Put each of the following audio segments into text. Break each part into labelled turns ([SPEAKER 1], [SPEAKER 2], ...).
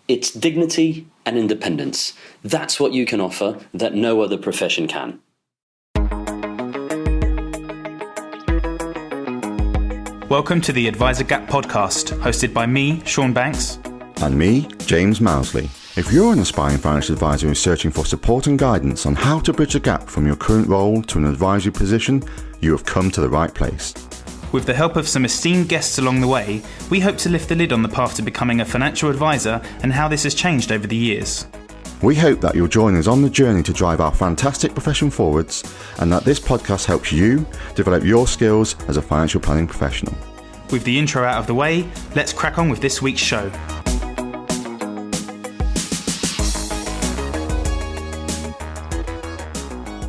[SPEAKER 1] It's dignity and independence. That's what you can offer that no other profession can.
[SPEAKER 2] Welcome to the Advisor Gap podcast, hosted by me, Sean Banks.
[SPEAKER 3] And me, James Mousley. If you're an aspiring financial advisor who's searching for support and guidance on how to bridge the gap from your current role to an advisory position, you have come to the right place.
[SPEAKER 2] With the help of some esteemed guests along the way, we hope to lift the lid on the path to becoming a financial advisor and how this has changed over the years.
[SPEAKER 3] We hope that you'll join us on the journey to drive our fantastic profession forwards, and that this podcast helps you develop your skills as a financial planning professional.
[SPEAKER 2] With the intro out of the way, let's crack on with this week's show.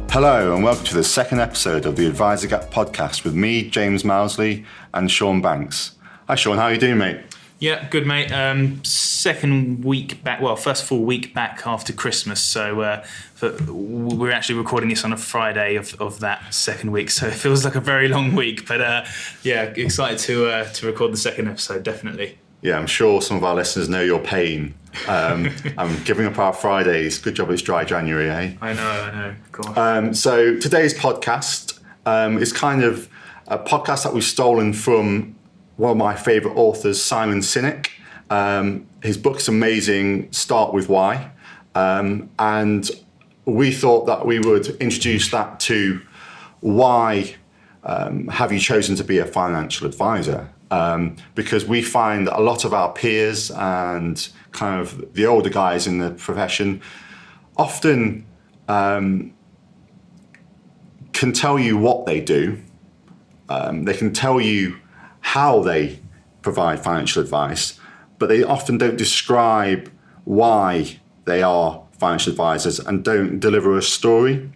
[SPEAKER 3] Hello and welcome to the second episode of the Advisor Gap podcast with me, James Mousley, and Sean Banks. Hi Sean, how are you doing, mate?
[SPEAKER 2] Yeah, good, mate. Second week back, first full week back after Christmas. So we're actually recording this on a Friday of that second week. So it feels like a very long week. But excited to record the second episode, definitely.
[SPEAKER 3] Yeah, I'm sure some of our listeners know your pain. I'm giving up our Fridays. Good job it's dry January, eh?
[SPEAKER 2] I know. Go on.
[SPEAKER 3] So today's podcast is kind of a podcast that we've stolen from one of my favourite authors, Simon Sinek. His book's amazing, Start With Why. And we thought that we would introduce that to why have you chosen to be a financial advisor? Because we find that a lot of our peers and kind of the older guys in the profession often can tell you what they do. They can tell you how they provide financial advice, but they often don't describe why they are financial advisors and don't deliver a story.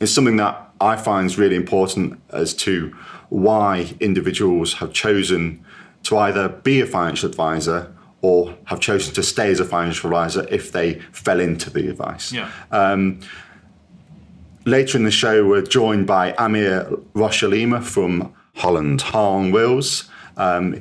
[SPEAKER 3] It's something that I find is really important as to why individuals have chosen to either be a financial advisor or have chosen to stay as a financial advisor if they fell into the advice.
[SPEAKER 2] Yeah.
[SPEAKER 3] Later in the show, we're joined by Amyr Rocha-Lima from Holland Hahn Wills.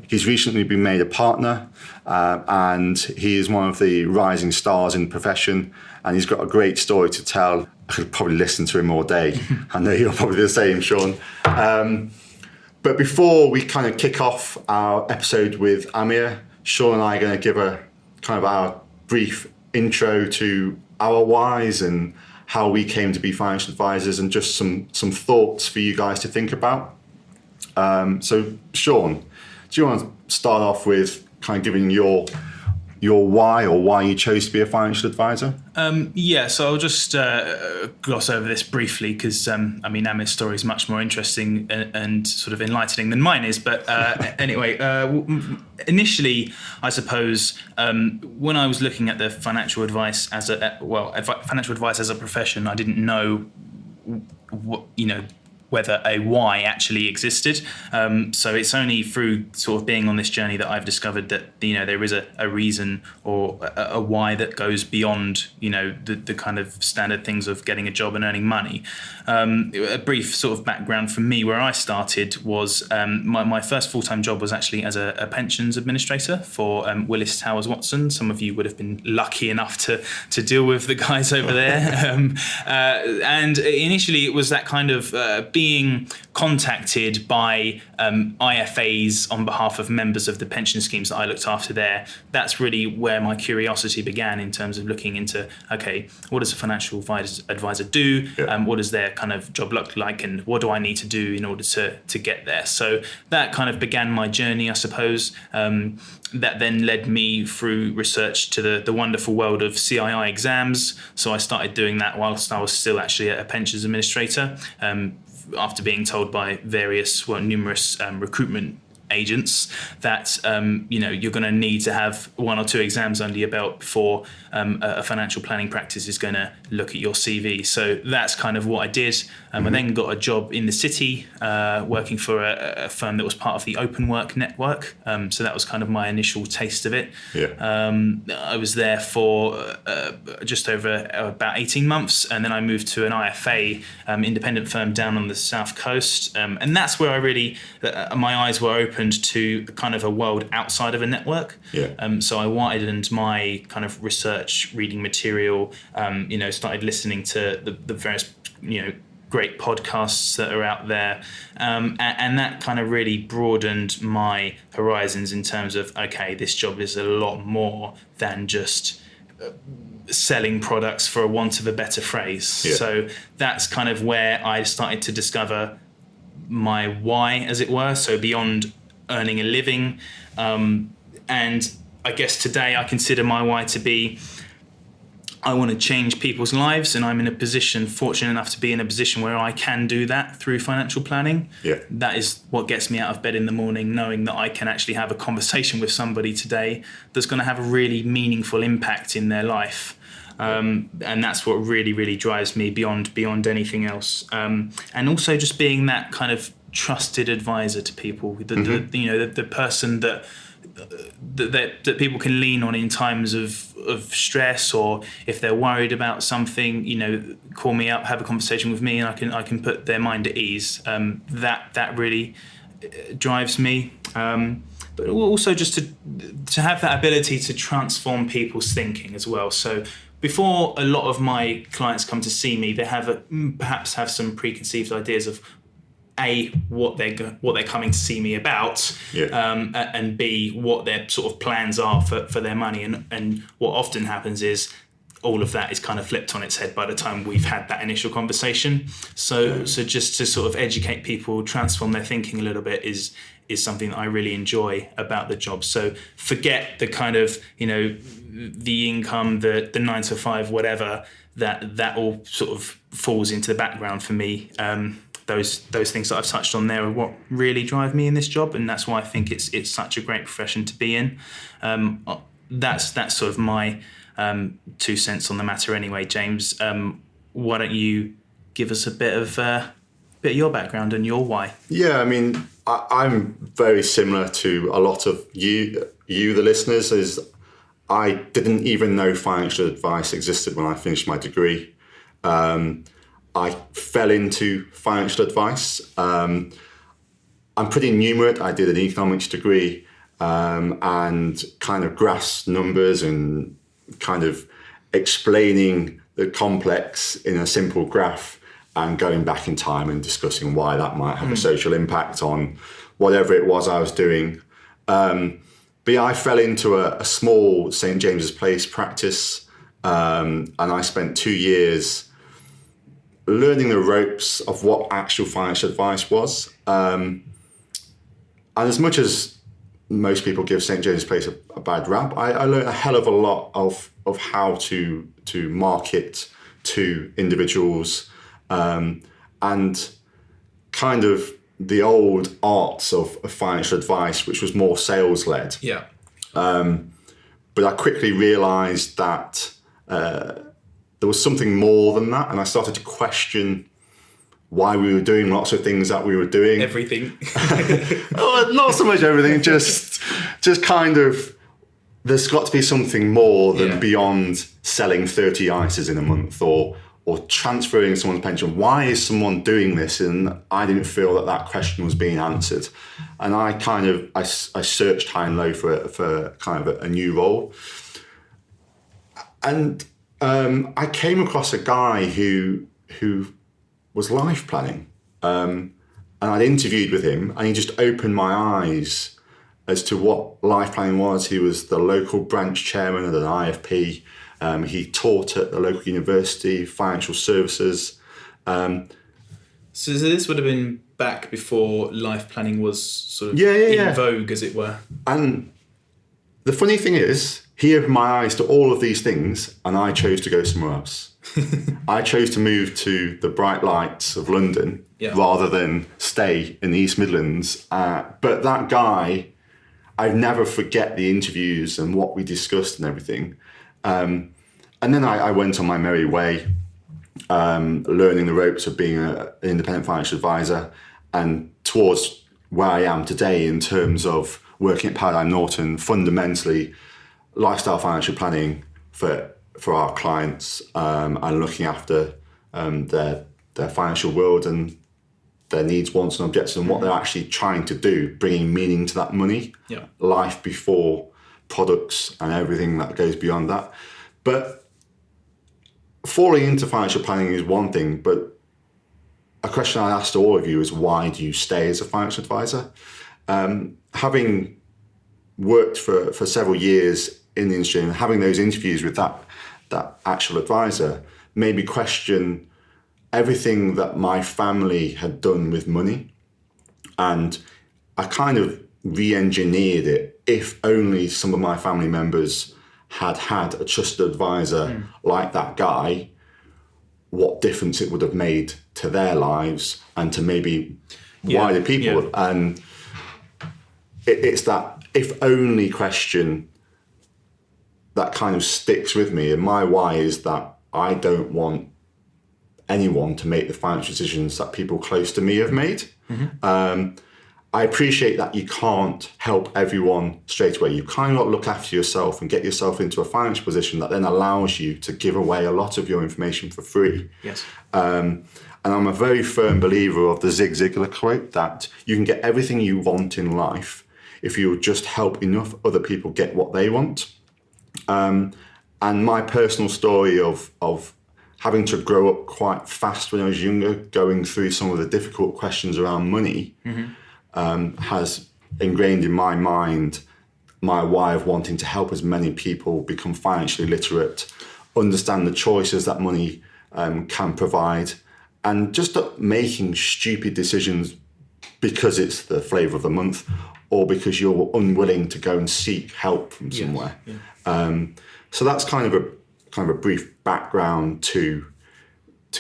[SPEAKER 3] He's recently been made a partner and he is one of the rising stars in the profession, and he's got a great story to tell. I could probably listen to him all day. I know you're probably the same, Sean. But before we kind of kick off our episode with Amyr, Sean and I are going to give a kind of our brief intro to our whys and how we came to be financial advisors, and just some thoughts for you guys to think about. So Sean, do you want to start off with kind of giving your why, or why you chose to be a financial advisor?
[SPEAKER 2] So I'll just gloss over this briefly because, Amyr's story is much more interesting and sort of enlightening than mine is. But anyway, initially, I suppose, when I was looking at the financial advice financial advice as a profession, I didn't know whether a why actually existed. So it's only through sort of being on this journey that I've discovered that, there is a reason or a why that goes beyond, the kind of standard things of getting a job and earning money. A brief sort of background from me, where I started was my first full-time job was actually as a pensions administrator for Willis Towers Watson. Some of you would have been lucky enough to deal with the guys over there. And initially it was that kind of being contacted by IFAs on behalf of members of the pension schemes that I looked after there. That's really where my curiosity began in terms of looking into, okay, what does a financial advisor do?
[SPEAKER 3] Yeah.
[SPEAKER 2] What does their kind of job look like, and what do I need to do in order to get there? So that kind of began my journey, I suppose. That then led me through research to the wonderful world of CII exams. So I started doing that whilst I was still actually a pensions administrator. After being told by numerous recruitment agents that you're going to need to have one or two exams under your belt before a financial planning practice is going to look at your CV. So that's kind of what I did. I then got a job in the city working for a firm that was part of the Open Work network. So that was kind of my initial taste of it.
[SPEAKER 3] Yeah.
[SPEAKER 2] I was there for just over about 18 months, and then I moved to an IFA independent firm down on the south coast. And that's where I really, my eyes were open opened to kind of a world outside of a network. So I widened my kind of research, reading material, started listening to the various, great podcasts that are out there. And that kind of really broadened my horizons in terms of, okay, this job is a lot more than just selling products, for a want of a better phrase. So that's kind of where I started to discover my why, as it were. So beyond earning a living. And I guess today I consider my why to be, I want to change people's lives, and I'm fortunate enough to be in a position where I can do that through financial planning. That is what gets me out of bed in the morning, knowing that I can actually have a conversation with somebody today that's going to have a really meaningful impact in their life. And that's what really, really drives me beyond anything else. And also just being that kind of trusted advisor to people, the person that people can lean on in times of stress, or if they're worried about something, call me up, have a conversation with me, and I can put their mind at ease. That really drives me. But also just to have that ability to transform people's thinking as well. So before a lot of my clients come to see me, they perhaps have some preconceived ideas of what they're coming to see me about, and B, what their sort of plans are for their money. And what often happens is all of that is kind of flipped on its head by the time we've had that initial conversation. So just to sort of educate people, transform their thinking a little bit is something that I really enjoy about the job. So forget the kind of, the income, the 9 to 5, whatever, that all sort of falls into the background for me. Those things that I've touched on there are what really drive me in this job, and that's why I think it's such a great profession to be in. That's sort of my 2 cents on the matter anyway. James, why don't you give us a bit of your background and your why?
[SPEAKER 3] Yeah, I mean, I'm very similar to a lot of you, the listeners, is I didn't even know financial advice existed when I finished my degree. I fell into financial advice. I'm pretty numerate. I did an economics degree, and kind of grasped numbers and kind of explaining the complex in a simple graph and going back in time and discussing why that might have a social impact on whatever it was I was doing. But yeah, I fell into a small St. James's Place practice, and I spent 2 years learning the ropes of what actual financial advice was. And as much as most people give St. James's Place a bad rap, I learned a hell of a lot of how to market to individuals, and kind of the old arts of financial advice, which was more sales led. But I quickly realized that there was something more than that, and I started to question why we were doing lots of things that we were doing.
[SPEAKER 2] Everything.
[SPEAKER 3] Oh, not so much everything, just kind of, there's got to be something more than beyond selling 30 ISAs in a month or transferring someone's pension. Why is someone doing this? And I didn't feel that question was being answered. And I searched high and low for kind of a new role. And I came across a guy who was life planning, and I'd interviewed with him, and he just opened my eyes as to what life planning was. He was the local branch chairman at an IFP. He taught at the local university, financial services.
[SPEAKER 2] So this would have been back before life planning was sort of in vogue, as it were.
[SPEAKER 3] And the funny thing is, he opened my eyes to all of these things, and I chose to go somewhere else. I chose to move to the bright lights of London rather than stay in the East Midlands. But that guy, I'd never forget the interviews and what we discussed and everything. And then I went on my merry way, learning the ropes of being an independent financial advisor, and towards where I am today in terms of working at Paradigm Norton, fundamentally lifestyle financial planning for our clients, and looking after their financial world. And their needs, wants, and objectives, and what they're actually trying to do, bringing meaning to that money, life before products and everything that goes beyond that. But falling into financial planning is one thing, but a question I asked all of you is, why do you stay as a financial advisor? Having worked for several years in the industry and having those interviews with that actual advisor made me question everything that my family had done with money. And I kind of re-engineered it. If only some of my family members had a trusted advisor like that guy, what difference it would have made to their lives and to maybe wider people. Yeah. And it's that if only question that kind of sticks with me. And my why is that I don't want anyone to make the financial decisions that people close to me have made. I appreciate that you can't help everyone straight away. You kind of look after yourself and get yourself into a financial position that then allows you to give away a lot of your information for free.
[SPEAKER 2] Yes.
[SPEAKER 3] And I'm a very firm believer of the Zig Ziglar quote that you can get everything you want in life if you just help enough other people get what they want. And my personal story of having to grow up quite fast when I was younger, going through some of the difficult questions around money, has ingrained in my mind my why of wanting to help as many people become financially literate, understand the choices that money can provide, and just stop making stupid decisions because it's the flavour of the month or because you're unwilling to go and seek help from somewhere. So that's kind of a brief background to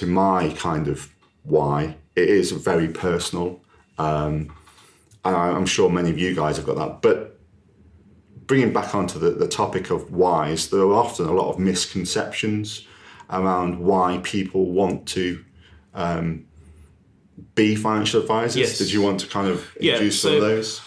[SPEAKER 3] my kind of why. It is very personal, and I'm sure many of you guys have got that. But bringing back onto the topic of whys, there are often a lot of misconceptions around why people want to be financial advisors. Yes. Did you want to kind of introduce some of those?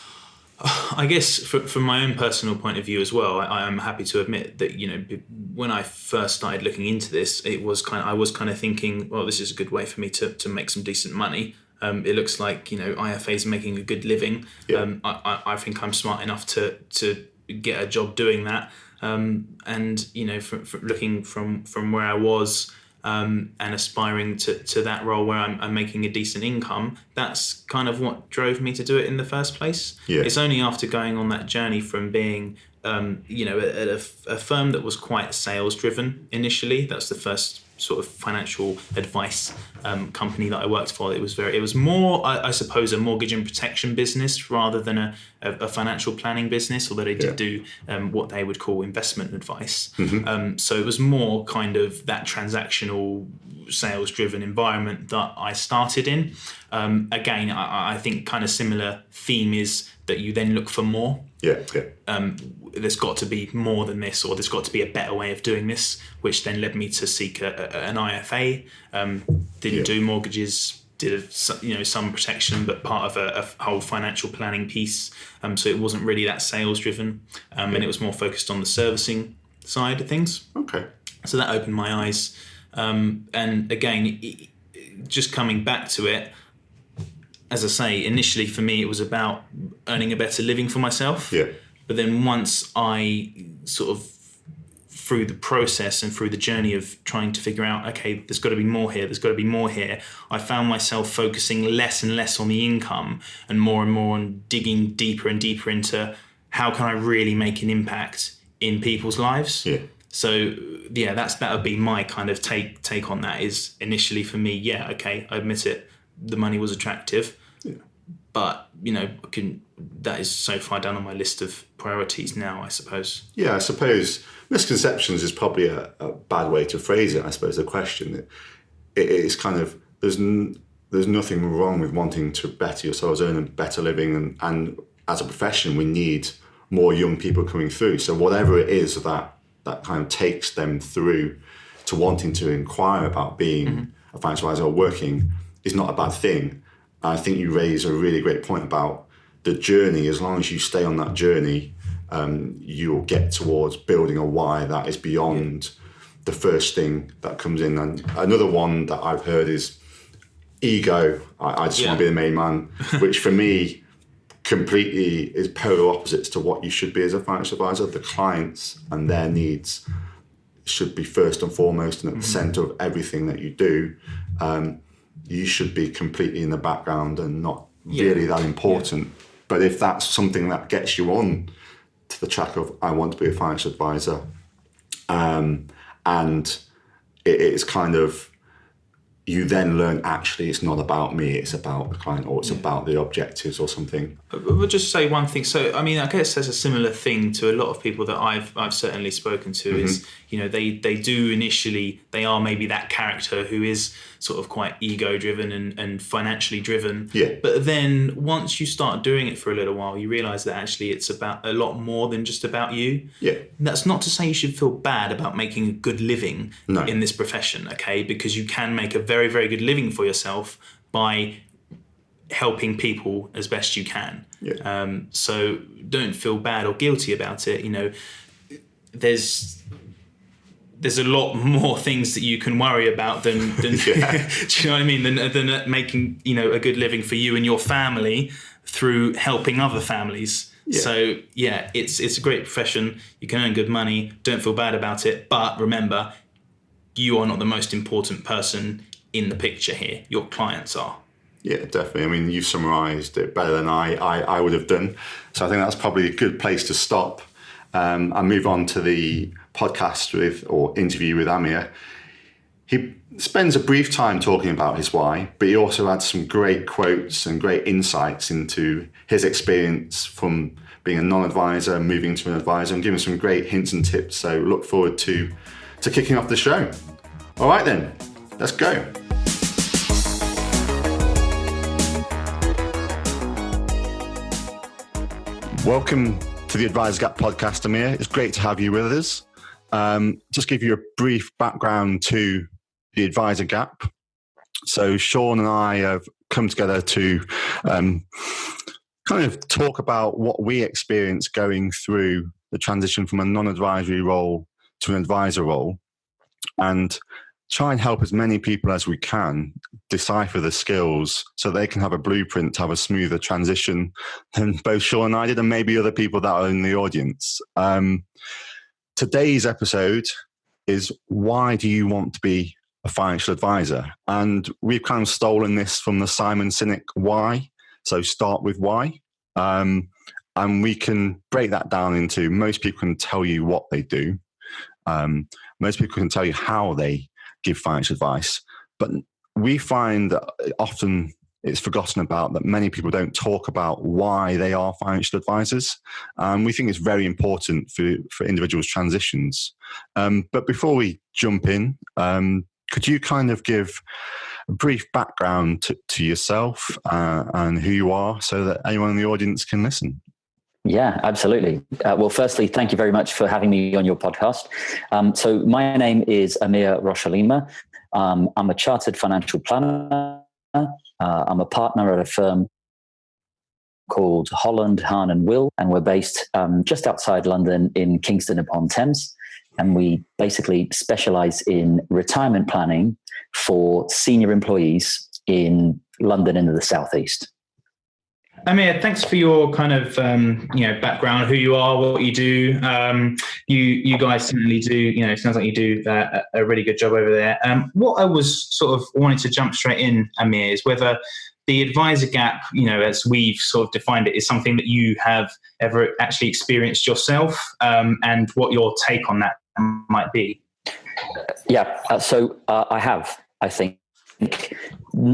[SPEAKER 2] I guess from my own personal point of view as well, I am happy to admit that, when I first started looking into this, I was kind of thinking, well, this is a good way for me to make some decent money. It looks like, IFAs are making a good living. Yeah. I think I'm smart enough to get a job doing that. And, looking from where I was, and aspiring to that role where I'm making a decent income, that's kind of what drove me to do it in the first place. Yeah. It's only after going on that journey from being, at a firm that was quite sales driven initially. That's the first sort of financial advice company that I worked for. It was more, I suppose, a mortgage and protection business rather than a financial planning business, although they did do what they would call investment advice. So it was more kind of that transactional sales driven environment that I started in. Again, I think kind of similar theme is that you then look for more. There's got to be more than this, or there's got to be a better way of doing this, which then led me to seek an IFA. Didn't do mortgages, did some protection, but part of a whole financial planning piece. So it wasn't really that sales driven, and it was more focused on the servicing side of things.
[SPEAKER 3] Okay.
[SPEAKER 2] So that opened my eyes. And again, just coming back to it, as I say, initially for me, it was about earning a better living for myself. Yeah. But then once I sort of, through the process and through the journey of trying to figure out, okay, there's got to be more here, I found myself focusing less and less on the income and more on digging deeper and deeper into how can I really make an impact in people's lives. Yeah. So that would be my kind of take on that. Is initially for me, I admit it, the money was attractive. Yeah. But, that is so far down on my list of priorities now, I suppose. Yeah,
[SPEAKER 3] I suppose misconceptions is probably a bad way to phrase it, I suppose, the question. It is kind of, there's nothing wrong with wanting to better yourselves, earn a better living. And as a profession, we need more young people coming through. So whatever it is that kind of takes them through to wanting to inquire about being a financial advisor or working is not a bad thing. I think you raise a really great point about the journey. As long as you stay on that journey, you'll get towards building a why that is beyond the first thing that comes in. And another one that I've heard is ego. I just want to be the main man, which for me completely is polar opposites to what you should be as a financial advisor. The clients and their needs should be first and foremost and at the center of everything that you do. You should be completely in the background and not really that important. But if that's something that gets you on to the track of I want to be a financial advisor, and it's kind of, you then learn actually it's not about me, it's about the client, or it's about the objectives or something.
[SPEAKER 2] We'll just say one thing. So, I mean, I guess there's a similar thing to a lot of people that I've certainly spoken to is, you know, they do initially, they are maybe that character who is sort of quite ego driven and financially driven.
[SPEAKER 3] Yeah.
[SPEAKER 2] But then once you start doing it for a little while, you realize that actually it's about a lot more than just about you.
[SPEAKER 3] Yeah.
[SPEAKER 2] That's not to say you should feel bad about making a good living
[SPEAKER 3] No.
[SPEAKER 2] in this profession, okay? Because you can make a very, very good living for yourself by helping people as best you can.
[SPEAKER 3] Yeah.
[SPEAKER 2] So don't feel bad or guilty about it. You know, there's a lot more things that you can worry about than do you know what I mean? Than making, you know, a good living for you and your family through helping other families. Yeah. So yeah, it's a great profession. You can earn good money. Don't feel bad about it. But remember, you are not the most important person in the picture here. Your clients are.
[SPEAKER 3] Yeah, definitely. I mean, you've summarised it better than I would have done. So I think that's probably a good place to stop and move on to the podcast or interview with Amyr. He spends a brief time talking about his why, but he also adds some great quotes and great insights into his experience from being a non-advisor, moving to an advisor, and giving some great hints and tips. So look forward to kicking off the show. All right then, let's go. Welcome to the Advisor Gap podcast, Amyr. It's great to have you with us. Just give you a brief background to the Advisor Gap. So Sean and I have come together to kind of talk about what we experienced going through the transition from a non-advisory role to an advisor role, and try and help as many people as we can decipher the skills so they can have a blueprint to have a smoother transition than both Sean and I did, and maybe other people that are in the audience. Today's episode is, why do you want to be a financial advisor? And we've kind of stolen this from the Simon Sinek why. So start with why. And we can break that down into, most people can tell you what they do. Most people can tell you how they give financial advice, but we find that often it's forgotten about, that many people don't talk about why they are financial advisors. We think it's very important for individuals' transitions. But before we jump in, could you kind of give a brief background to yourself and who you are, so that anyone in the audience can listen?
[SPEAKER 1] Yeah, absolutely. Well, firstly, thank you very much for having me on your podcast. So my name is Amyr Rocha-Lima. I'm a chartered financial planner. I'm a partner at a firm called Holland Hahn Wills, and we're based just outside London in Kingston upon Thames. And we basically specialize in retirement planning for senior employees in London and the Southeast.
[SPEAKER 2] Amyr, thanks for your kind of background, who you are, what you do. You guys certainly do. It sounds like you do a really good job over there. What I was sort of wanting to jump straight in, Amyr, is whether the advisor gap, as we've sort of defined it, is something that you have ever actually experienced yourself, and what your take on that might be.
[SPEAKER 1] Yeah. So I have, I think.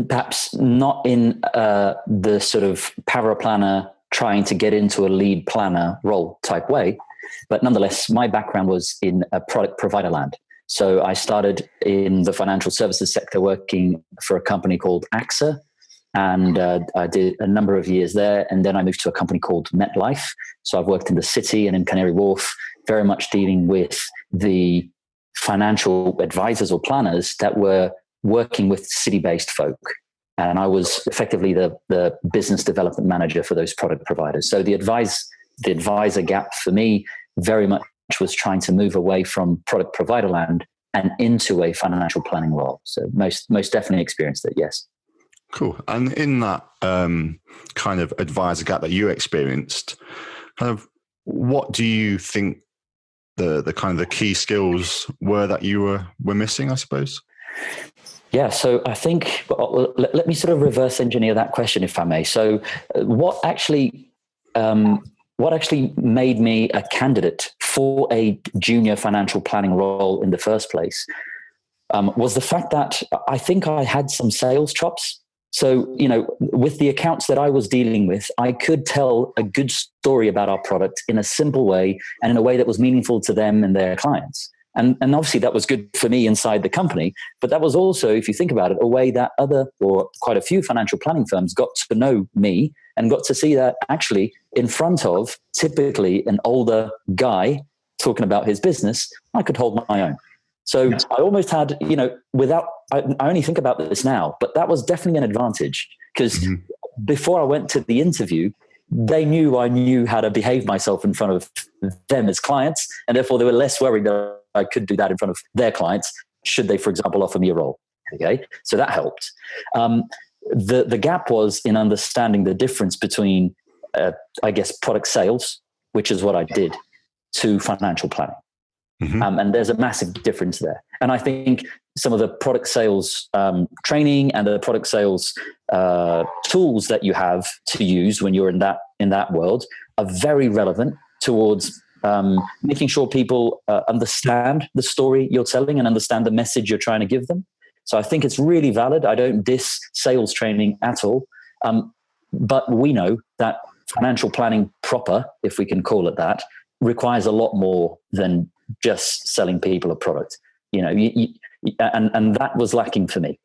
[SPEAKER 1] Perhaps not in the sort of paraplanner trying to get into a lead planner role type way, but nonetheless, my background was in a product provider land. So I started in the financial services sector working for a company called Axa, and I did a number of years there, and then I moved to a company called MetLife. So I've worked in the city and in Canary Wharf, very much dealing with the financial advisors or planners that were working with city-based folk. And I was effectively the business development manager for those product providers. So the advisor gap for me very much was trying to move away from product provider land and into a financial planning role. So most definitely experienced it, yes.
[SPEAKER 3] Cool. And in that kind of advisor gap that you experienced, kind of what do you think the kind of the key skills were that you were missing, I suppose?
[SPEAKER 1] Yeah, so I think let me sort of reverse engineer that question, if I may. So, what actually made me a candidate for a junior financial planning role in the first place was the fact that I think I had some sales chops. So, with the accounts that I was dealing with, I could tell a good story about our product in a simple way and in a way that was meaningful to them and their clients. And obviously that was good for me inside the company, but that was also, if you think about it, a way that quite a few financial planning firms got to know me and got to see that actually in front of typically an older guy talking about his business, I could hold my own. So I almost had, I only think about this now, but that was definitely an advantage because before I went to the interview, they knew I knew how to behave myself in front of them as clients. And therefore they were less worried that I could do that in front of their clients, should they, for example, offer me a role. Okay. So that helped. The gap was in understanding the difference between, product sales, which is what I did, to financial planning. And there's a massive difference there. And I think some of the product sales training and the product sales tools that you have to use when you're in that world are very relevant towards making sure people understand the story you're telling and understand the message you're trying to give them. So I think it's really valid. I don't diss sales training at all. But we know that financial planning proper, if we can call it that, requires a lot more than just selling people a product, and that was lacking for me.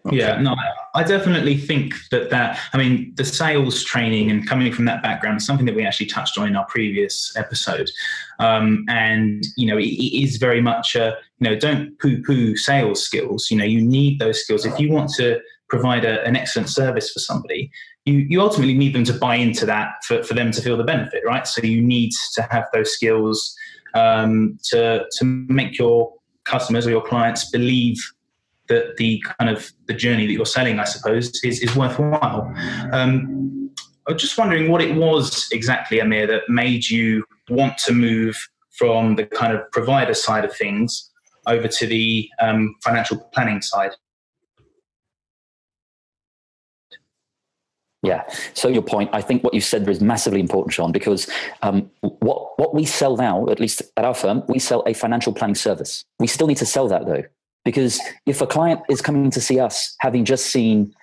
[SPEAKER 2] Okay. Yeah, no, I definitely think that the sales training and coming from that background is something that we actually touched on in our previous episode. And, it is very much, don't poo-poo sales skills. You need those skills. If you want to provide an excellent service for somebody, you ultimately need them to buy into that for them to feel the benefit, right? So you need to have those skills to make your customers or your clients believe that the kind of the journey that you're selling, I suppose, is worthwhile. I'm just wondering what it was exactly, Amyr, that made you want to move from the kind of provider side of things over to the financial planning side.
[SPEAKER 1] Yeah. So your point, I think what you said is massively important, Sean, because what we sell now, at least at our firm, we sell a financial planning service. We still need to sell that though, because if a client is coming to see us, having just seen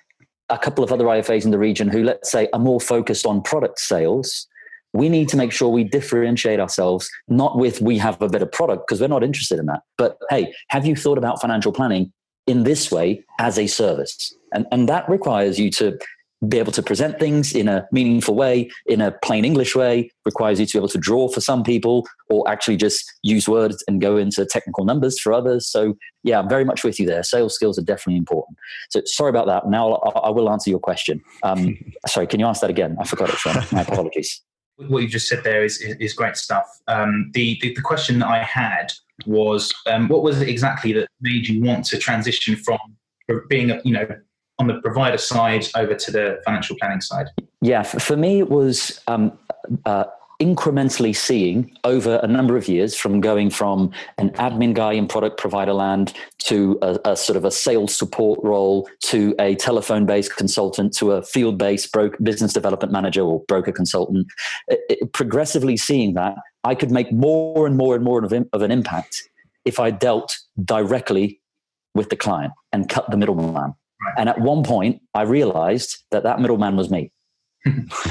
[SPEAKER 1] a couple of other IFAs in the region who, let's say, are more focused on product sales, we need to make sure we differentiate ourselves, not with we have a better product, because we're not interested in that. But hey, have you thought about financial planning in this way as a service? And that requires you to be able to present things in a meaningful way, in a plain English way, requires you to be able to draw for some people or actually just use words and go into technical numbers for others. So yeah, I'm very much with you there. Sales skills are definitely important. So sorry about that. Now I will answer your question. Sorry, can you ask that again? I forgot it, Sean. My apologies.
[SPEAKER 2] What you just said there is great stuff. The question that I had was, what was it exactly that made you want to transition from being, on the provider side over to the financial planning side?
[SPEAKER 1] Yeah, for me, it was incrementally seeing over a number of years from going from an admin guy in product provider land to a sort of a sales support role to a telephone-based consultant to a field-based business development manager or broker consultant. Progressively seeing that I could make more and more and more of an impact if I dealt directly with the client and cut the middleman. Right. And at one point, I realized that middleman was me.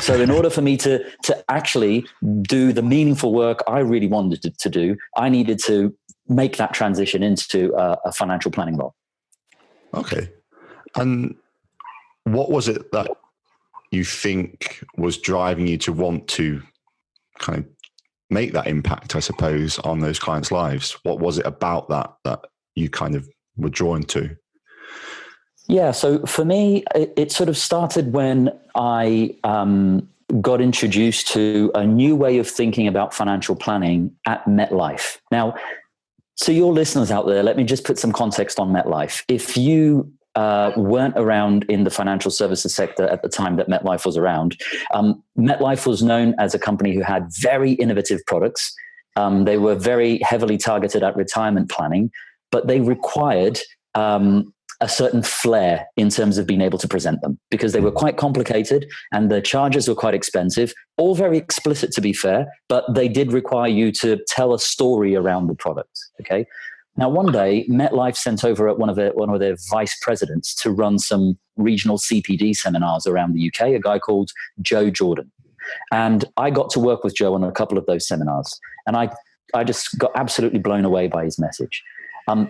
[SPEAKER 1] So in order for me to actually do the meaningful work I really wanted to do, I needed to make that transition into a financial planning role.
[SPEAKER 3] Okay. And what was it that you think was driving you to want to kind of make that impact, I suppose, on those clients' lives? What was it about that you kind of were drawn to?
[SPEAKER 1] Yeah, so for me, it sort of started when I got introduced to a new way of thinking about financial planning at MetLife. Now, to your listeners out there, let me just put some context on MetLife. If you weren't around in the financial services sector at the time that MetLife was around. MetLife was known as a company who had very innovative products. They were very heavily targeted at retirement planning, but they required a certain flair in terms of being able to present them, because they were quite complicated and the charges were quite expensive, all very explicit to be fair, but they did require you to tell a story around the product. Okay. Now, one day, MetLife sent over one of their vice presidents to run some regional CPD seminars around the UK, a guy called Joe Jordan. And I got to work with Joe on a couple of those seminars. And I just got absolutely blown away by his message.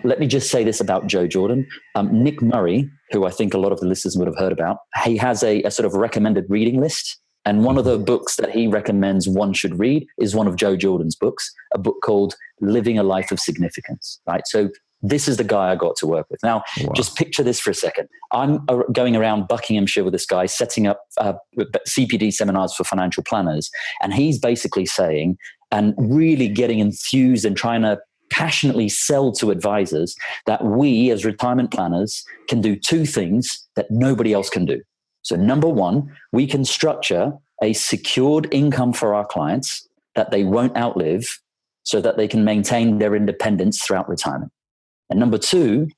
[SPEAKER 1] Let me just say this about Joe Jordan. Nick Murray, who I think a lot of the listeners would have heard about, he has a sort of recommended reading list. And one of the books that he recommends one should read is one of Joe Jordan's books, a book called Living a Life of Significance, right? So this is the guy I got to work with. Now, Just picture this for a second. I'm going around Buckinghamshire with this guy, setting up CPD seminars for financial planners. And he's basically saying, and really getting enthused and trying to passionately sell to advisors that we as retirement planners can do two things that nobody else can do. So number one, we can structure a secured income for our clients that they won't outlive so that they can maintain their independence throughout retirement. And number two,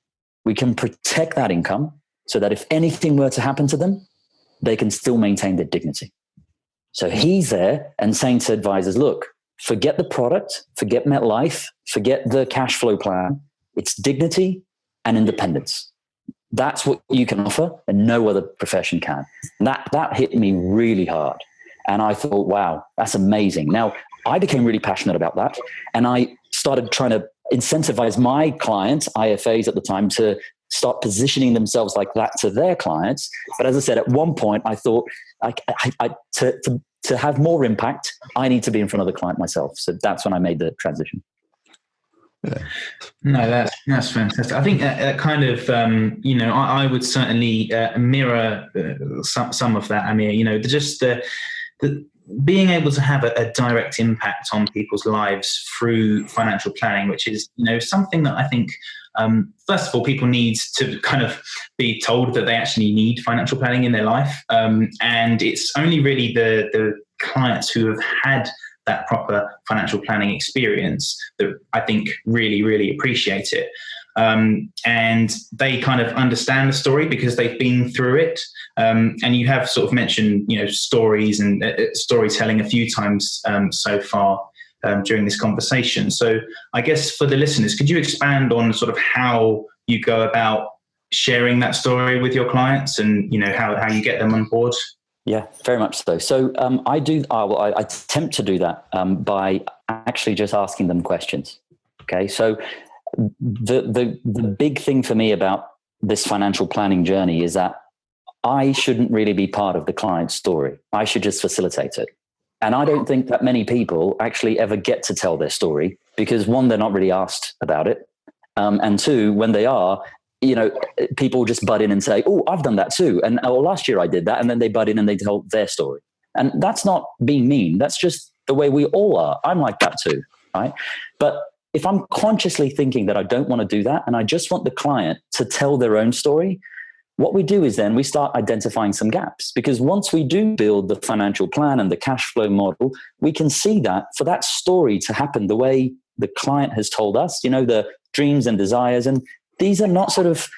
[SPEAKER 1] we can protect that income so that if anything were to happen to them, they can still maintain their dignity. So he's there and saying to advisors, look, forget the product, forget MetLife, forget the cash flow plan. It's dignity and independence. That's what you can offer and no other profession can. And that hit me really hard. And I thought, wow, that's amazing. Now, I became really passionate about that. And I started trying to incentivize my clients, IFAs at the time, to start positioning themselves like that to their clients. But as I said, at one point, I thought, to have more impact, I need to be in front of the client myself. So that's when I made the transition.
[SPEAKER 4] Yeah. No, that's fantastic. I think that kind of, I would certainly mirror some of that. Amyr, just the being able to have a direct impact on people's lives through financial planning, which is, something that I think, first of all, people need to kind of be told that they actually need financial planning in their life. And it's only really the clients who have had that proper financial planning experience that I think really, really appreciate it. And they kind of understand the story because they've been through it. And you have sort of mentioned, stories and storytelling a few times so far during this conversation. So I guess for the listeners, could you expand on sort of how you go about sharing that story with your clients and, how you get them on board?
[SPEAKER 1] Yeah, very much so. So I attempt to do that by actually just asking them questions. Okay, so the big thing for me about this financial planning journey is that I shouldn't really be part of the client's story. I should just facilitate it. And I don't think that many people actually ever get to tell their story because, one, they're not really asked about it. And two, when they are, people just butt in and say, oh, I've done that too. And last year I did that. And then they butt in and they tell their story. And that's not being mean. That's just the way we all are. I'm like that too, right? But if I'm consciously thinking that I don't want to do that and I just want the client to tell their own story, what we do is then we start identifying some gaps, because once we do build the financial plan and the cash flow model, we can see that for that story to happen the way the client has told us, the dreams and desires. And these are not sort of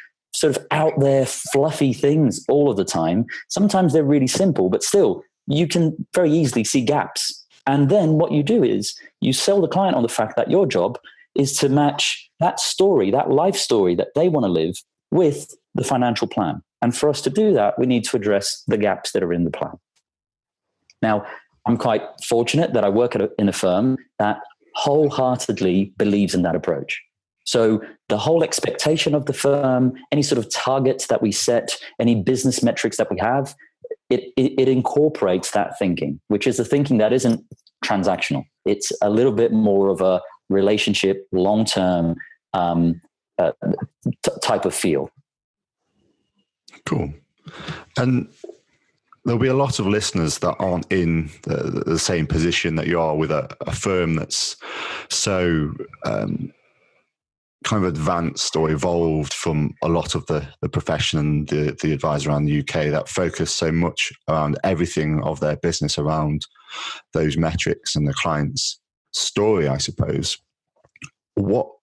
[SPEAKER 1] out there fluffy things all of the time. Sometimes they're really simple, but still you can very easily see gaps. And then what you do is you sell the client on the fact that your job is to match that story, that life story that they want to live with the financial plan. And for us to do that, we need to address the gaps that are in the plan. Now, I'm quite fortunate that I work in a firm that wholeheartedly believes in that approach. So the whole expectation of the firm, any sort of targets that we set, any business metrics that we have, it incorporates that thinking, which is a thinking that isn't transactional. It's a little bit more of a relationship, long-term type of feel.
[SPEAKER 3] Cool. And there'll be a lot of listeners that aren't in the same position that you are with a firm that's so kind of advanced or evolved from a lot of the profession and the advisors around the UK that focus so much around everything of their business around those metrics and the client's story, I suppose. What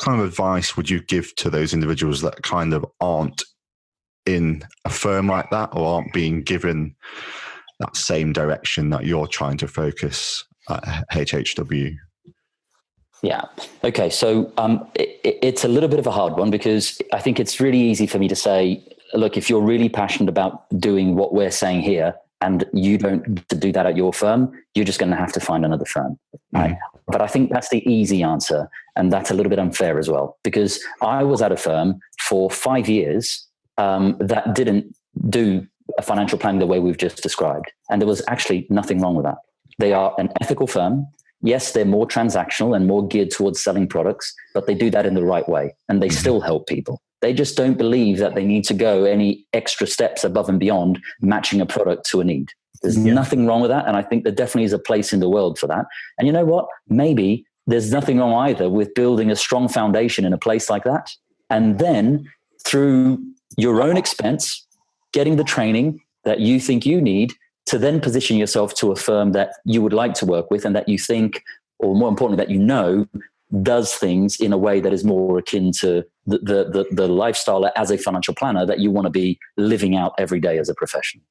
[SPEAKER 3] kind of advice would you give to those individuals that kind of aren't in a firm like that, or aren't being given that same direction that you're trying to focus at HHW?
[SPEAKER 1] Yeah. Okay. So it's a little bit of a hard one, because I think it's really easy for me to say, look, if you're really passionate about doing what we're saying here and you don't get to do that at your firm, you're just going to have to find another firm. Right? But I think that's the easy answer. And that's a little bit unfair as well, because I was at a firm for 5 years that didn't do a financial planning the way we've just described. And there was actually nothing wrong with that. They are an ethical firm. Yes, they're more transactional and more geared towards selling products, but they do that in the right way and they still help people. They just don't believe that they need to go any extra steps above and beyond matching a product to a need. There's nothing wrong with that. And I think there definitely is a place in the world for that. And you know what? Maybe there's nothing wrong either with building a strong foundation in a place like that. And then through your own expense, getting the training that you think you need to then position yourself to a firm that you would like to work with and that you think, or more importantly, that you know does things in a way that is more akin to the lifestyle as a financial planner that you want to be living out every day as a professional.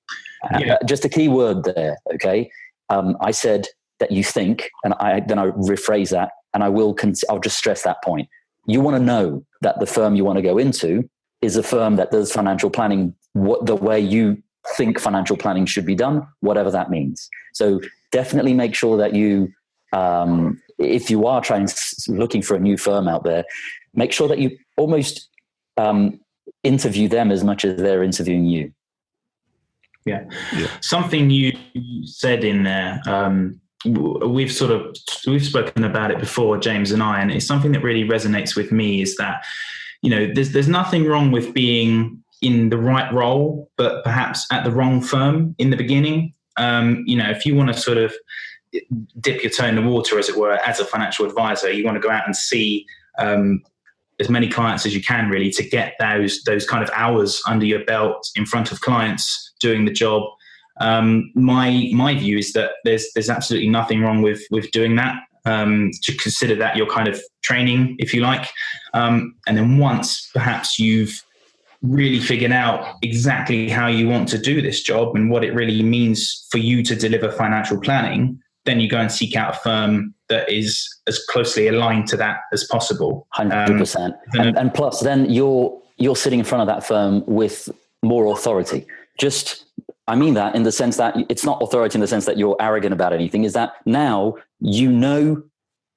[SPEAKER 1] Just a key word there, okay? I said that you think, and then I rephrase that, and I'll just stress that point. You want to know that the firm you want to go into is a firm that does financial planning the way you think financial planning should be done, whatever that means. So definitely make sure that you, if you are looking for a new firm out there, make sure that you almost interview them as much as they're interviewing you.
[SPEAKER 4] Yeah. Something you said in there, we've spoken about it before, James and I, and it's something that really resonates with me, is that, you know, there's nothing wrong with being in the right role, but perhaps at the wrong firm in the beginning. You know, if you want to sort of dip your toe in the water, as it were, as a financial advisor, you want to go out and see as many clients as you can, really, to get those kind of hours under your belt in front of clients doing the job. My view is that there's absolutely nothing wrong with doing that. To consider that your kind of training, if you like, and then once perhaps you've really figured out exactly how you want to do this job and what it really means for you to deliver financial planning, then you go and seek out a firm that is as closely aligned to that as possible.
[SPEAKER 1] 100%. And plus, then you're sitting in front of that firm with more authority. I mean that in the sense that it's not authority in the sense that you're arrogant about anything, is that now you know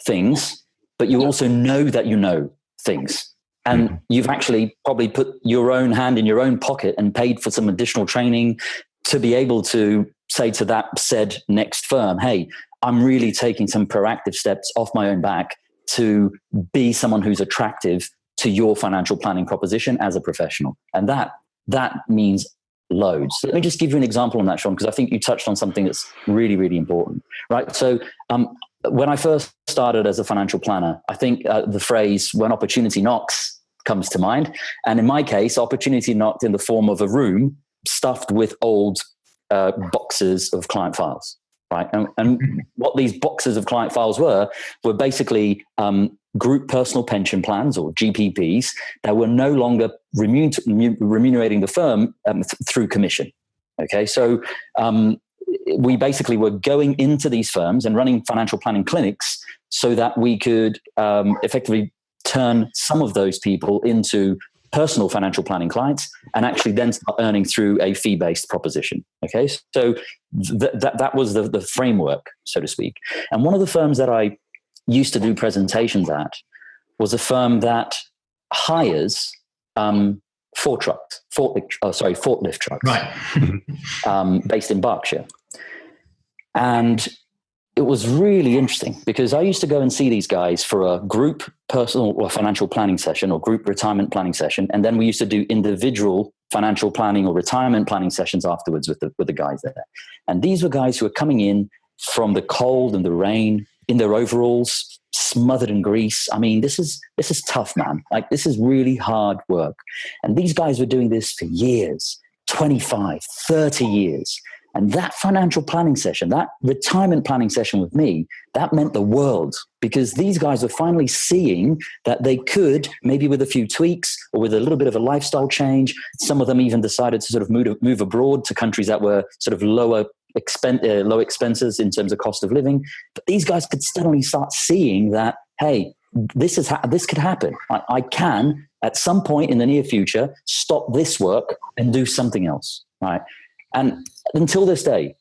[SPEAKER 1] things, but you also know that you know things. And you've actually probably put your own hand in your own pocket and paid for some additional training to be able to say to that said next firm, hey, I'm really taking some proactive steps off my own back to be someone who's attractive to your financial planning proposition as a professional. And that means loads. Let me just give you an example on that, Sean, because I think you touched on something that's really, really important, right? So when I first started as a financial planner, I think the phrase "when opportunity knocks" comes to mind. And in my case, opportunity knocked in the form of a room stuffed with old boxes of client files, right? And what these boxes of client files were basically group personal pension plans, or GPPs, that were no longer remunerating the firm through commission. Okay, so we basically were going into these firms and running financial planning clinics so that we could effectively turn some of those people into personal financial planning clients and actually then start earning through a fee-based proposition. Okay, so that was the framework, so to speak. And one of the firms that I used to do presentations at was a firm that hires forklift trucks, right? Based in Berkshire. And it was really interesting because I used to go and see these guys for a group personal or financial planning session or group retirement planning session. And then we used to do individual financial planning or retirement planning sessions afterwards with the guys there. And these were guys who were coming in from the cold and the rain in their overalls, smothered in grease. I mean, this is tough, man. Like, this is really hard work. And these guys were doing this for years, 25, 30 years. And that financial planning session, that retirement planning session with me, that meant the world, because these guys were finally seeing that they could, maybe with a few tweaks or with a little bit of a lifestyle change. Some of them even decided to sort of move abroad to countries that were sort of low expenses in terms of cost of living. But these guys could suddenly start seeing that, hey, this could happen. I can, at some point in the near future, stop this work and do something else, right? And until this day,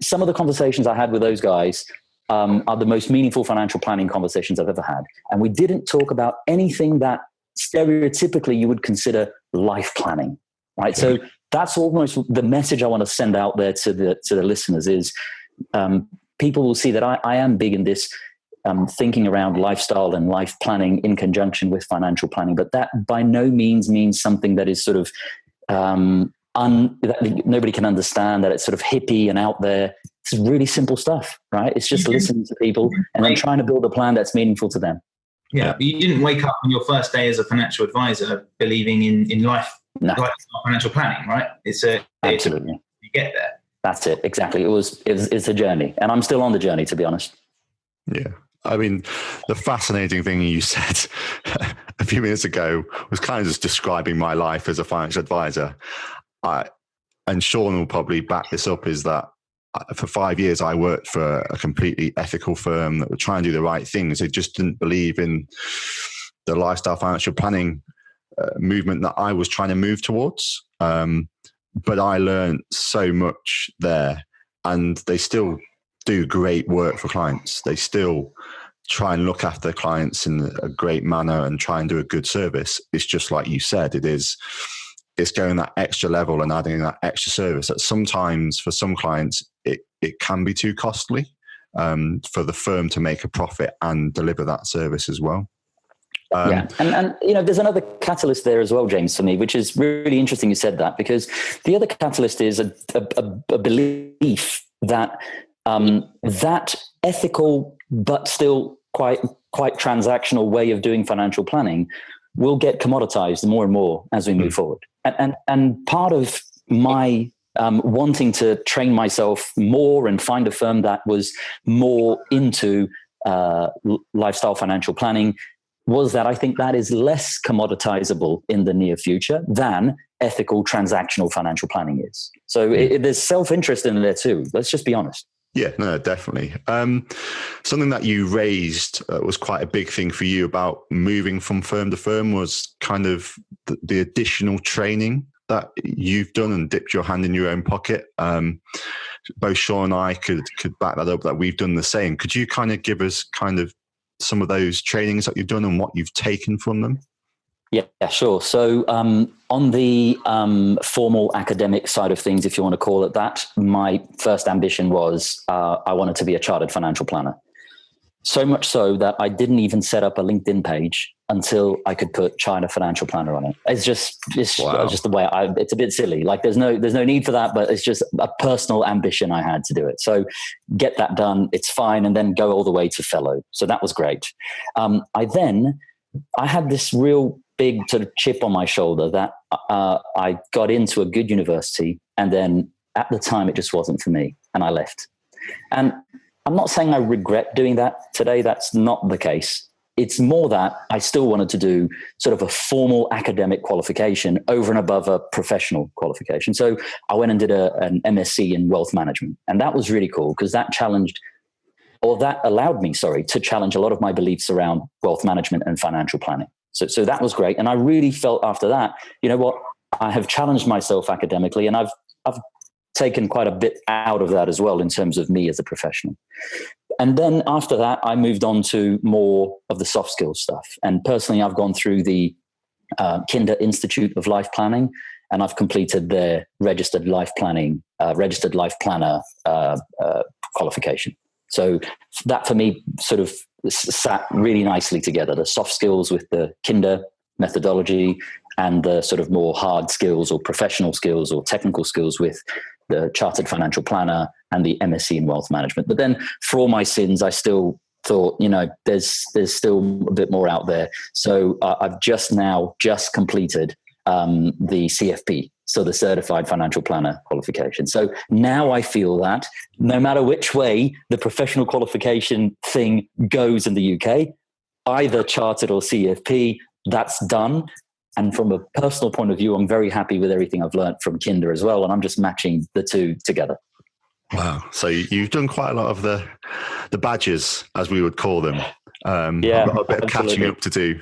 [SPEAKER 1] some of the conversations I had with those guys are the most meaningful financial planning conversations I've ever had. And we didn't talk about anything that stereotypically you would consider life planning, right? So that's almost the message I want to send out there to the listeners is people will see that I am big in this thinking around lifestyle and life planning in conjunction with financial planning, but that by no means means something that is sort of that nobody can understand, that it's sort of hippie and out there. It's really simple stuff, right? It's just listening to people and then trying to build a plan that's meaningful to them.
[SPEAKER 4] Yeah, you didn't wake up on your first day as a financial advisor believing in life, lifestyle financial planning, right?
[SPEAKER 1] Absolutely.
[SPEAKER 4] You get there.
[SPEAKER 1] That's it. Exactly. It's a journey, and I'm still on the journey, to be honest.
[SPEAKER 3] Yeah. I mean, the fascinating thing you said a few minutes ago was kind of just describing my life as a financial advisor. And Sean will probably back this up, is that for 5 years I worked for a completely ethical firm that were trying to do the right things. They just didn't believe in the lifestyle financial planning movement that I was trying to move towards. But I learned so much there, and they still do great work for clients. They still try and look after clients in a great manner and try and do a good service. It's just like you said, it's going that extra level and adding that extra service that sometimes for some clients, it can be too costly for the firm to make a profit and deliver that service as well.
[SPEAKER 1] And there's another catalyst there as well, James, for me, which is really interesting you said that, because the other catalyst is a belief that that ethical but still quite transactional way of doing financial planning will get commoditized more and more as we move forward. And part of my wanting to train myself more and find a firm that was more into lifestyle financial planning was that I think that is less commoditizable in the near future than ethical transactional financial planning is. So there's self-interest in there too. Let's just be honest.
[SPEAKER 3] Yeah, no, definitely. Something that you raised was quite a big thing for you about moving from firm to firm was kind of the additional training that you've done and dipped your hand in your own pocket. Both Sean and I could back that up, that we've done the same. Could you kind of give us kind of some of those trainings that you've done and what you've taken from them?
[SPEAKER 1] Yeah, sure. So on the formal academic side of things, if you want to call it that, my first ambition was I wanted to be a chartered financial planner. So much so that I didn't even set up a LinkedIn page until I could put China Financial Planner on it. It's just the way it's a bit silly. Like there's no need for that, but it's just a personal ambition I had to do it. So get that done. It's fine. And then go all the way to fellow. So that was great. I had this real big sort of chip on my shoulder that I got into a good university, and then at the time it just wasn't for me, and I left. And I'm not saying I regret doing that today. That's not the case. It's more that I still wanted to do sort of a formal academic qualification over and above a professional qualification. So I went and did an MSc in wealth management, and that was really cool because that allowed me to challenge a lot of my beliefs around wealth management and financial planning. So that was great. And I really felt after that, you know what, I have challenged myself academically, and I've taken quite a bit out of that as well in terms of me as a professional. And then after that, I moved on to more of the soft skills stuff. And personally, I've gone through the Kinder Institute of Life Planning, and I've completed their registered life planner qualification. So that for me sort of sat really nicely together, the soft skills with the Kinder methodology and the sort of more hard skills or professional skills or technical skills with the Chartered Financial Planner and the MSc in Wealth Management. But then for all my sins, I still thought, there's still a bit more out there. So I've just completed the CFP, so the Certified Financial Planner qualification. So now I feel that no matter which way the professional qualification thing goes in the UK, either chartered or CFP, that's done. And from a personal point of view, I'm very happy with everything I've learned from Kinder as well. And I'm just matching the two together.
[SPEAKER 3] Wow. So you've done quite a lot of the badges, as we would call them.
[SPEAKER 1] Yeah,
[SPEAKER 3] I've got a bit of
[SPEAKER 1] absolutely.
[SPEAKER 3] catching up to do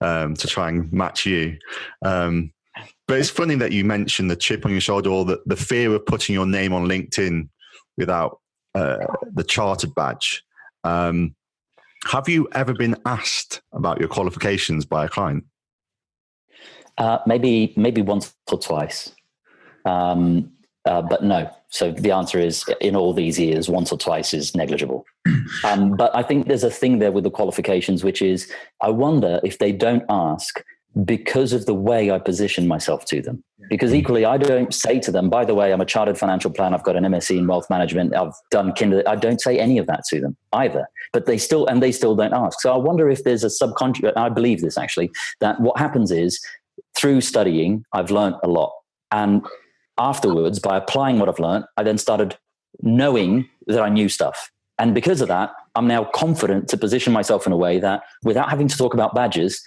[SPEAKER 3] to try and match you. But it's funny that you mentioned the chip on your shoulder, or the fear of putting your name on LinkedIn without the chartered badge. Have you ever been asked about your qualifications by a client?
[SPEAKER 1] Maybe once or twice, but no. So the answer is, in all these years, once or twice is negligible. But I think there's a thing there with the qualifications, which is, I wonder if they don't ask because of the way I position myself to them. Because equally, I don't say to them, by the way, I'm a chartered financial planner, I've got an MSc in wealth management, I've done Kinder. I don't say any of that to them either. But they still don't ask. So I wonder if there's a subconscious, I believe this actually, that what happens is, through studying, I've learned a lot. And afterwards, by applying what I've learned, I then started knowing that I knew stuff. And because of that, I'm now confident to position myself in a way that, without having to talk about badges,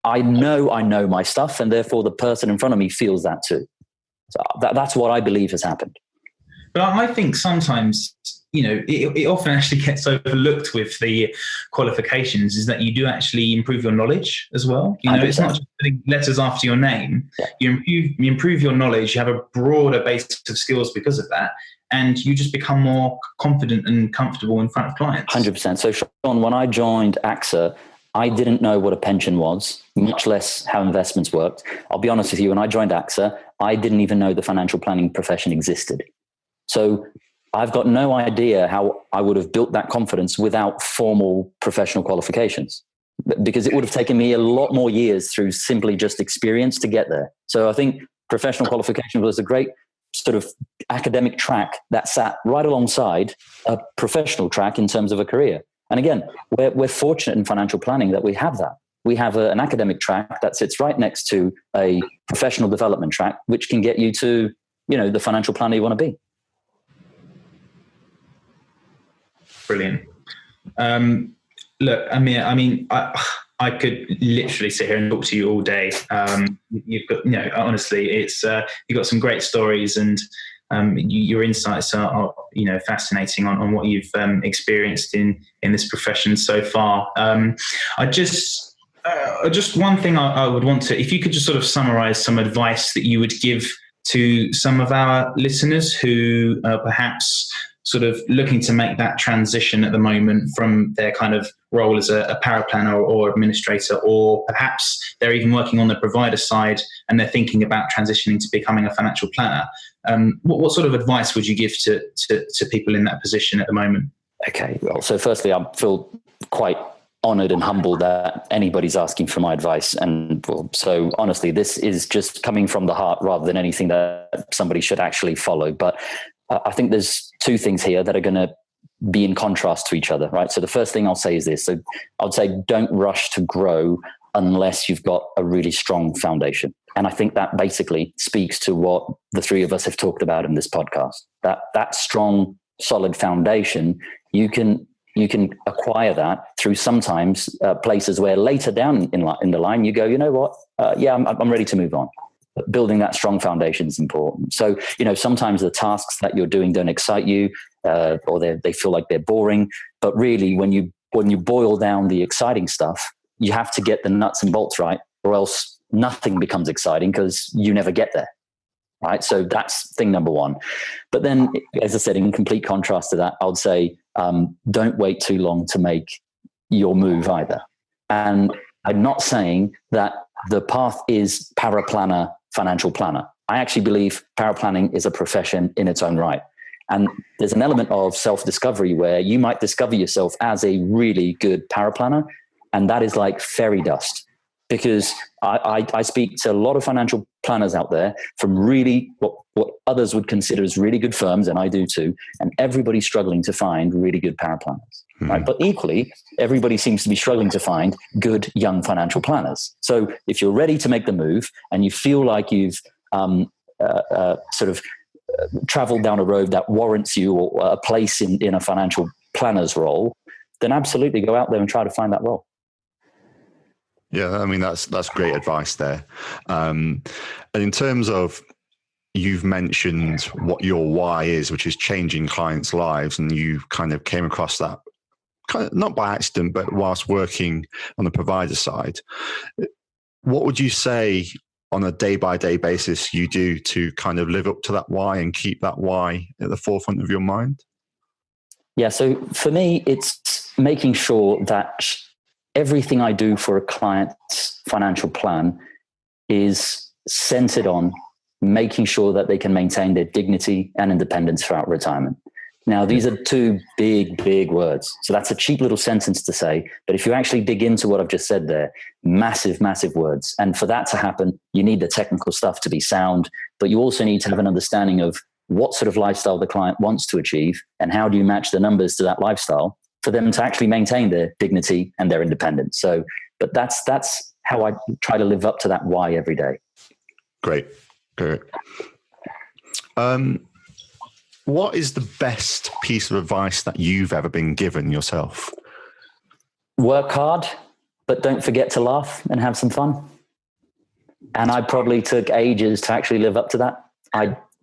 [SPEAKER 1] I know my stuff, and therefore the person in front of me feels that too. So that's what I believe has happened.
[SPEAKER 4] But I think sometimes, it often actually gets overlooked with the qualifications, is that you do actually improve your knowledge as well. It's not just putting letters after your name. Yeah. You improve your knowledge, you have a broader base of skills because of that, and you just become more confident and comfortable in front of clients.
[SPEAKER 1] 100%. So Sean, when I joined Axa, I didn't know what a pension was, much less how investments worked. I'll be honest with you, when I joined Axa, I didn't even know the financial planning profession existed. So I've got no idea how I would have built that confidence without formal professional qualifications, because it would have taken me a lot more years through simply just experience to get there. So I think professional qualification was a great sort of academic track that sat right alongside a professional track in terms of a career. And again, we're fortunate in financial planning that we have that. We have an academic track that sits right next to a professional development track, which can get you to, the financial planner you want to be.
[SPEAKER 4] Brilliant. Look, Amyr, I could literally sit here and talk to you all day. You've got, honestly, it's you've got some great stories, and your insights are fascinating on what you've experienced in this profession so far. Just one thing I would want to, if you could just sort of summarize some advice that you would give to some of our listeners who perhaps sort of looking to make that transition at the moment from their kind of role as a paraplanner or administrator, or perhaps they're even working on the provider side and they're thinking about transitioning to becoming a financial planner. What sort of advice would you give to people in that position at the moment?
[SPEAKER 1] Okay, well, so firstly, I feel quite honored and humbled that anybody's asking for my advice. And so honestly, this is just coming from the heart rather than anything that somebody should actually follow. But I think there's two things here that are going to be in contrast to each other, right? So the first thing I'll say is this. So I would say don't rush to grow unless you've got a really strong foundation. And I think that basically speaks to what the three of us have talked about in this podcast. That strong, solid foundation, you can acquire that through sometimes places where later down in the line, you go, you know what? I'm ready to move on. But building that strong foundation is important. So, sometimes the tasks that you're doing don't excite you, or they feel like they're boring. But really, when you boil down the exciting stuff, you have to get the nuts and bolts right, or else nothing becomes exciting because you never get there. Right. So that's thing number one. But then, as I said, in complete contrast to that, I would say, don't wait too long to make your move either. And I'm not saying that the path is paraplanner, financial planner. I actually believe paraplanning is a profession in its own right. And there's an element of self-discovery where you might discover yourself as a really good paraplanner, and that is like fairy dust. Because I speak to a lot of financial planners out there from really what others would consider as really good firms, and I do too, and everybody's struggling to find really good paraplanners. Right? But equally, everybody seems to be struggling to find good young financial planners. So if you're ready to make the move and you feel like you've sort of traveled down a road that warrants you or a place in a financial planner's role, then absolutely go out there and try to find that role.
[SPEAKER 3] Yeah, I mean, that's great advice there. And in terms of, you've mentioned what your why is, which is changing clients' lives, and you kind of came across that kind of not by accident, but whilst working on the provider side. What would you say on a day-by-day basis you do to kind of live up to that why and keep that why at the forefront of your mind?
[SPEAKER 1] Yeah, so for me, it's making sure that everything I do for a client's financial plan is centered on making sure that they can maintain their dignity and independence throughout retirement. Now, these are two big words. So that's a cheap little sentence to say, but if you actually dig into what I've just said there, massive words. And for that to happen, you need the technical stuff to be sound, but you also need to have an understanding of what sort of lifestyle the client wants to achieve and how do you match the numbers to that lifestyle for them to actually maintain their dignity and their independence. So, but that's how I try to live up to that why every day.
[SPEAKER 3] Great. What is the best piece of advice that you've ever been given yourself?
[SPEAKER 1] Work hard, but don't forget to laugh and have some fun. And I probably took ages to actually live up to that.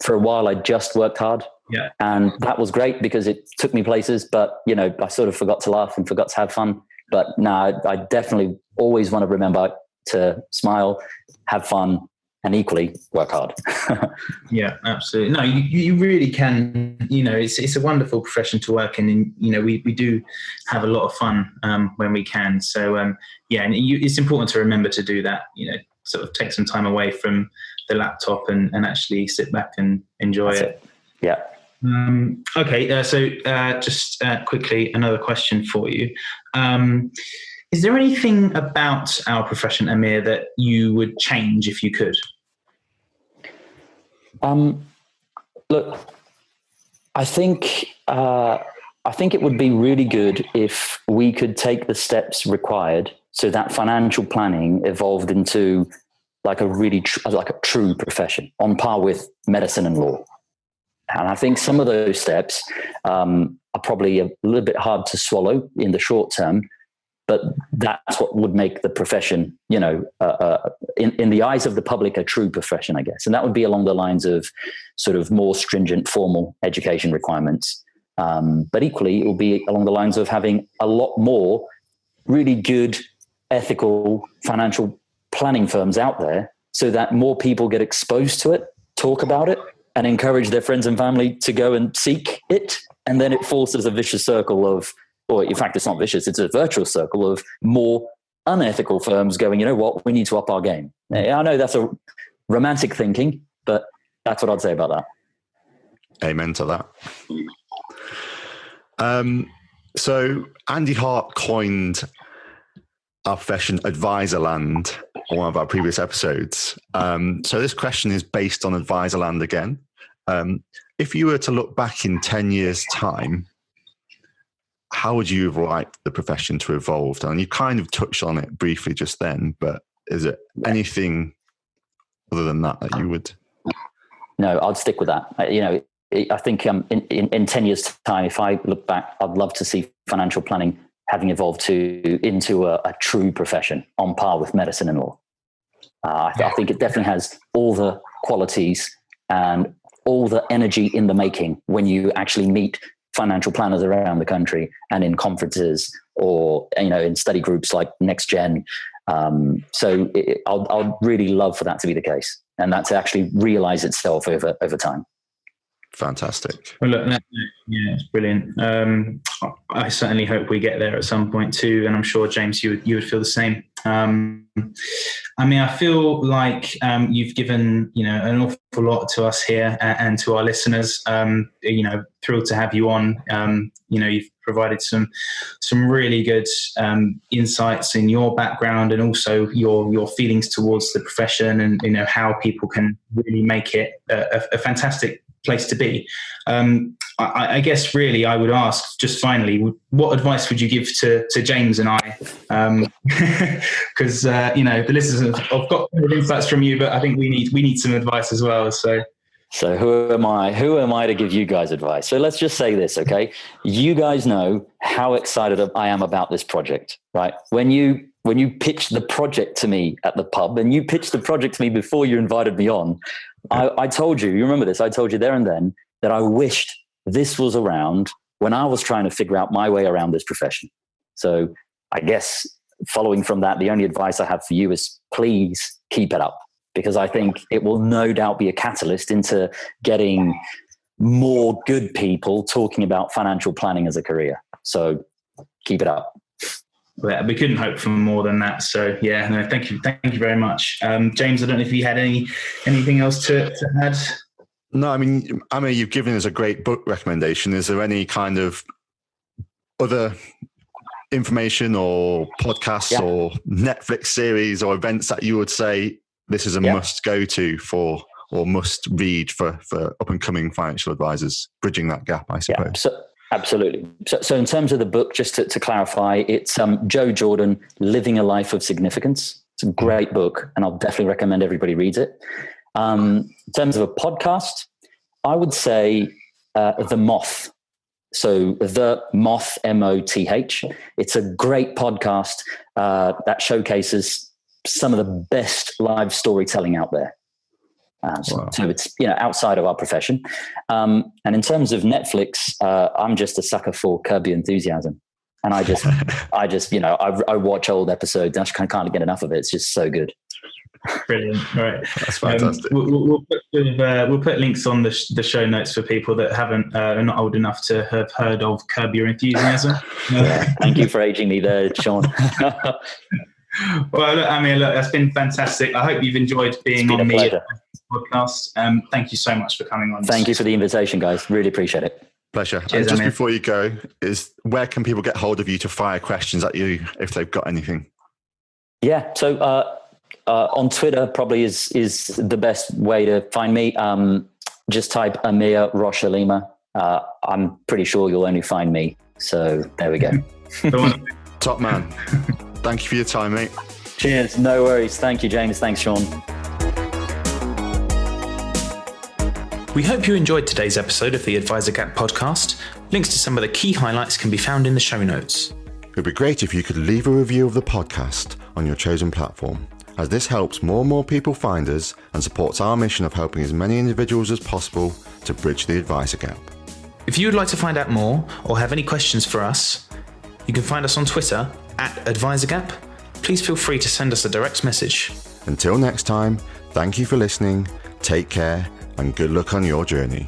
[SPEAKER 1] For a while, I just worked hard.
[SPEAKER 4] Yeah.
[SPEAKER 1] And that was great because it took me places, but I sort of forgot to laugh and forgot to have fun. But no, I definitely always want to remember to smile, have fun, and equally work hard.
[SPEAKER 4] Yeah, absolutely. No, you really can. It's a wonderful profession to work in, and we do have a lot of fun when we can. So and it's important to remember to do that. Sort of take some time away from the laptop and actually sit back and enjoy it.
[SPEAKER 1] Yeah.
[SPEAKER 4] Okay. So just quickly, another question for you. Is there anything about our profession, Amyr, that you would change if you could?
[SPEAKER 1] Look, I think it would be really good if we could take the steps required so that financial planning evolved into like a true profession on par with medicine and law. And I think some of those steps are probably a little bit hard to swallow in the short term, but that's what would make the profession, in the eyes of the public, a true profession, I guess. And that would be along the lines of sort of more stringent formal education requirements. But equally, it will be along the lines of having a lot more really good, ethical financial planning firms out there so that more people get exposed to it, talk about it, and encourage their friends and family to go and seek it. And then it forces a vicious circle of, or in fact, it's not vicious, it's a virtuous circle of more unethical firms going, you know what, we need to up our game. I know that's a romantic thinking, but that's what I'd say about that.
[SPEAKER 3] Amen to that. So Andy Hart coined our profession Advisorland on one of our previous episodes. So this question is based on Advisorland again. If you were to look back in 10 years' time, how would you have liked the profession to evolve? And you kind of touched on it briefly just then, but is it anything other than that you would?
[SPEAKER 1] No, I'd stick with that. I think in 10 years' time, if I look back, I'd love to see financial planning having evolved into a true profession on par with medicine and law. I think it definitely has all the qualities and all the energy in the making when you actually meet financial planners around the country and in conferences or, in study groups like Next Gen. So I'd really love for that to be the case and that to actually realize itself over time.
[SPEAKER 3] Fantastic.
[SPEAKER 4] Well, look, it's brilliant. I certainly hope we get there at some point too, and I'm sure James, you would feel the same. I feel like you've given an awful lot to us here and to our listeners. Thrilled to have you on. You've provided some really good insights in your background and also your feelings towards the profession and how people can really make it a fantastic place to be. I guess really I would ask, just finally, what advice would you give to James and I? Because the listeners have got insights from you, but I think we need some advice as well.
[SPEAKER 1] So who am I? Who am I to give you guys advice? So let's just say this, okay? You guys know how excited I am about this project, right? When you pitched the project to me at the pub, and you pitched the project to me before you invited me on, I told you remember this, I told you there and then that I wished this was around when I was trying to figure out my way around this profession. So I guess following from that, the only advice I have for you is please keep it up, because I think it will no doubt be a catalyst into getting more good people talking about financial planning as a career. So keep it up.
[SPEAKER 4] Well, we couldn't hope for more than that. So yeah, no, thank you very much. James, I don't know if you had anything else to add.
[SPEAKER 3] No, I mean, you've given us a great book recommendation. Is there any kind of other information or podcasts or Netflix series or events that you would say this is a must go to for, or must read for up and coming financial advisors, bridging that gap, I suppose?
[SPEAKER 1] Yeah, absolutely. So in terms of the book, just to clarify, it's Joe Jordan, Living a Life of Significance. It's a great book, and I'll definitely recommend everybody reads it. In terms of a podcast, I would say The Moth. So The Moth, MOTH. It's a great podcast that showcases some of the best live storytelling out there. So it's outside of our profession. And in terms of Netflix, I'm just a sucker for Curb Your Enthusiasm. And I watch old episodes. I can't get enough of it. It's just so good.
[SPEAKER 4] Brilliant. All right.
[SPEAKER 3] That's fantastic.
[SPEAKER 4] We'll put links on the show notes for people that are not old enough to have heard of Curb Your Enthusiasm.
[SPEAKER 1] Thank you for aging me there, Sean.
[SPEAKER 4] Well, look, Amyr, that's been fantastic. I hope you've enjoyed being on the podcast. Thank you so much for coming on.
[SPEAKER 1] Thank you for the invitation, guys. Really appreciate it.
[SPEAKER 3] Pleasure.
[SPEAKER 4] Cheers,
[SPEAKER 3] and just
[SPEAKER 4] Amyr.
[SPEAKER 3] before you go, where can people get hold of you to fire questions at you if they've got anything?
[SPEAKER 1] Yeah. So on Twitter probably is the best way to find me. Just type Amyr Rocha-Lima. I'm pretty sure you'll only find me. So there we go.
[SPEAKER 3] Top man. Thank you for your time, mate.
[SPEAKER 1] Cheers. No worries. Thank you, James. Thanks, Sean.
[SPEAKER 2] We hope you enjoyed today's episode of the Advisor Gap podcast. Links to some of the key highlights can be found in the show notes.
[SPEAKER 3] It would be great if you could leave a review of the podcast on your chosen platform, as this helps more and more people find us and supports our mission of helping as many individuals as possible to bridge the advisor gap.
[SPEAKER 2] If you would like to find out more or have any questions for us, you can find us on Twitter @AdvisorGap. Please feel free to send us a direct message.
[SPEAKER 3] Until next time, thank you for listening, take care, and good luck on your journey.